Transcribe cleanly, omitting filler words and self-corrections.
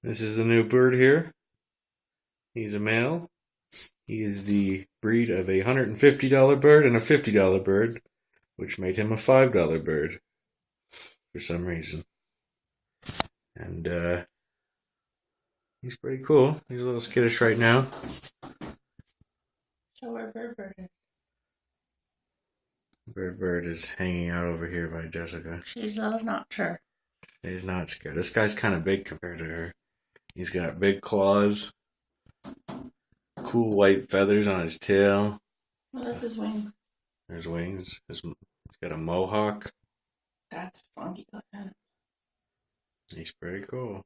This is the new bird here. He's a male. He is the breed of a $150 bird and a $50 bird, which made him a $5 bird for some reason. And he's pretty cool. He's a little skittish right now. Show where Bird is. Bird is hanging out over here by Jessica. She's a little not sure. He's not scared. This guy's kind of big compared to her. He's got big claws, cool white feathers on his tail. Well, that's his wings. There's wings. He's got a mohawk. That's funky looking. He's pretty cool.